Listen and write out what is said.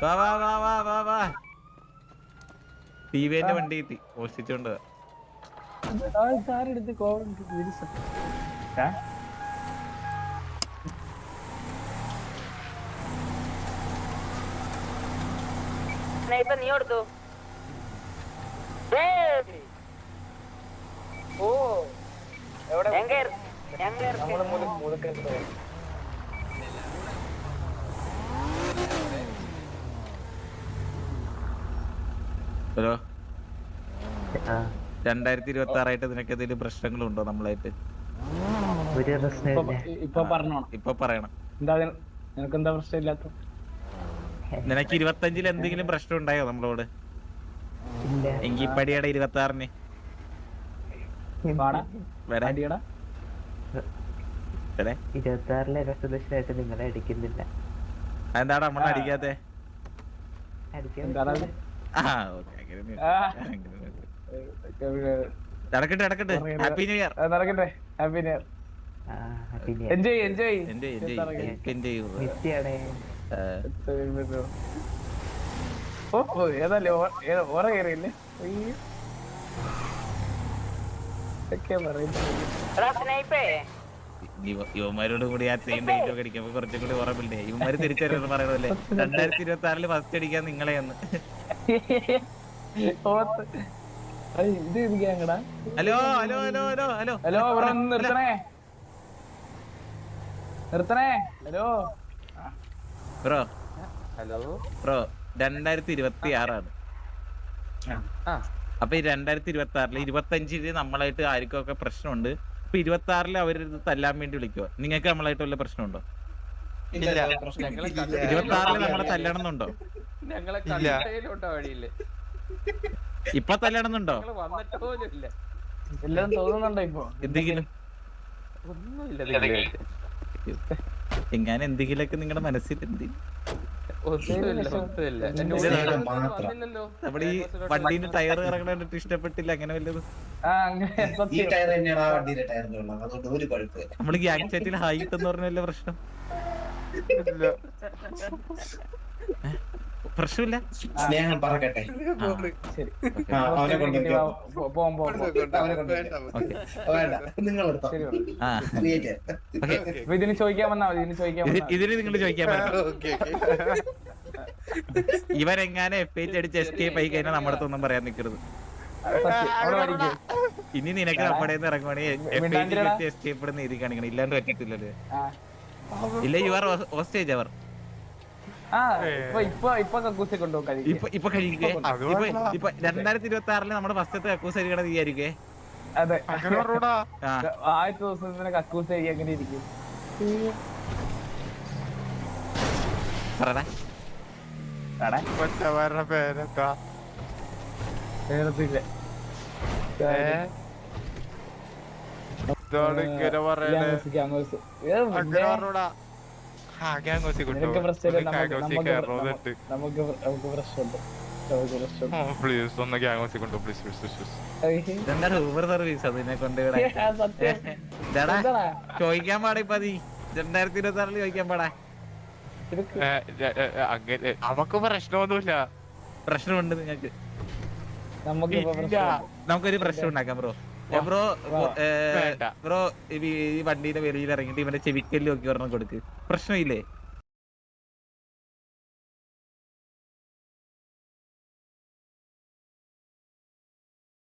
വാ വാ വാ വാ വാ വാ ടിവിന്റെ വണ്ടി കിട്ടി മോഷ്ടിച്ചോണ്ട് സാറെടുത്ത് നീ കൊടുത്തു. ഓ എവിടെ ഹലോ 2026 നിനക്ക് എന്തെങ്കിലും പ്രശ്നങ്ങളുണ്ടോ നമ്മളായിട്ട്? ഇപ്പൊ പറഞ്ഞോ, ഇപ്പൊ പറയണം. എന്താ നിനക്കെന്താ പ്രശ്നമില്ലാത്ത? നിനക്ക് 25 എന്തെങ്കിലും പ്രശ്നം ഉണ്ടായോ നമ്മളോട്? എങ്കി പടിയുടെ 26 26 നിങ്ങളെ അടിക്കുന്നില്ല. എന്താടാ നമ്മളെ അടിക്കാത്തെ? നടക്കട്ടെ നടക്കട്ടെ. Happy new year. നടക്കട്ടെ. Happy new year. Enjoy enjoy ഓ ഏതല്ലേ ഓറ കയറിയില്ലേ? യുവമാരോട് കൂടി ആ സെയിം ഡേറ്റ് ഒക്കെ അടിക്കുമ്പോ കുറച്ചും കൂടി ഓർമ്മയില്ലേ? യുവമാര് തിരിച്ചറിയെന്ന് പറയുന്നല്ലേ 2026 ഫസ്റ്റ് അടിക്കാൻ നിങ്ങളെയെന്ന്. Hello hello hello hello hello hello ഇവിടെ നിർത്തണേ നിർത്തണേ. Hello bro. ഹലോ ബ്രോ 2026 അപ്പൊ ഈ 2026 25 നമ്മളായിട്ട് ആർക്കും ഒക്കെ പ്രശ്നമുണ്ട്. ഇപ്പൊ 26 അവര് തല്ലാൻ വേണ്ടി വിളിക്കുവോ? നിങ്ങൾക്ക് നമ്മളായിട്ട് വല്ല പ്രശ്നമുണ്ടോ? 26 നമ്മളെ തല്ലണമെന്നുണ്ടോ? ഇപ്പൊ തല്ലണമെന്നുണ്ടോ? എല്ലാം തോന്നുന്നുണ്ടോ ഇപ്പൊ എന്തെങ്കിലും? എങ്ങനെ എന്തെങ്കിലുമൊക്കെ നിങ്ങളുടെ മനസ്സിൽ നമ്മുടെ ഈ വണ്ടീന്റെ ടയർ ഇറങ്ങണ കണ്ടിട്ട് ഇഷ്ടപ്പെട്ടില്ല അങ്ങനെ വല്ലതും? നമ്മള് ഗ്യാങ് ചാറ്റിൽ ഹൈറ്റ് എന്ന് പറഞ്ഞ വല്ല പ്രശ്നം? പ്രശ്നമില്ല. സ്നേഹം പറക്കട്ടെ. ഇതിന് ചോദിക്കാൻ വന്നാ മതി. ഇതിന് നിങ്ങൾ ചോദിക്കാൻ പറ്റും. ഇവരെങ്ങാനും FH അടിച്ച് എസ്കേപ്പ് ആയി കഴിഞ്ഞാൽ നമ്മുടെ അടുത്തൊന്നും പറയാൻ നിൽക്കരുത്. ഇനി നിനക്ക് നമ്മുടെ ഇറങ്ങുവാണെങ്കിൽ എസ്കേപ്പ് എഴുതി കാണിക്കണം. ഇല്ലാണ്ട് പറ്റത്തില്ലല്ലേ? ഇല്ല യു ആർ ഹോസ്റ്റേജ് അവർ. ഇപ്പൊ കഴിയുകയെ. ഇപ്പൊ 2026 നമ്മുടെ ഫസ്റ്റത്തെ കക്കൂസ് അരിക്കണ നീയായിരിക്കേ. അതെ 1000 ദിവസം കക്കൂസ് അരി എങ്ങനെ ഇരിക്കും? നമുക്ക് പ്രശ്നമുണ്ട്. ഊബർ സർവീസ് അതിനെ കൊണ്ട് ചോദിക്കാൻ പാടാ. ഇപ്പൊ നീ 2026 ചോദിക്കാൻ പാടാ. നമുക്ക് പ്രശ്നമൊന്നുമില്ല. പ്രശ്നമുണ്ട് നിങ്ങൾക്ക്. നമുക്കൊരു പ്രശ്നം ഉണ്ടാക്കാം ബ്രോ. ബ്രോ ബ്രോ ഈ വണ്ടിയുടെ വെളിയിൽ ഇറങ്ങിട്ട് ഇവന്റെ ചെവിക്കല്ല് നോക്കി ഒരെണ്ണം കൊടുക്ക്. പ്രശ്നമില്ലേ?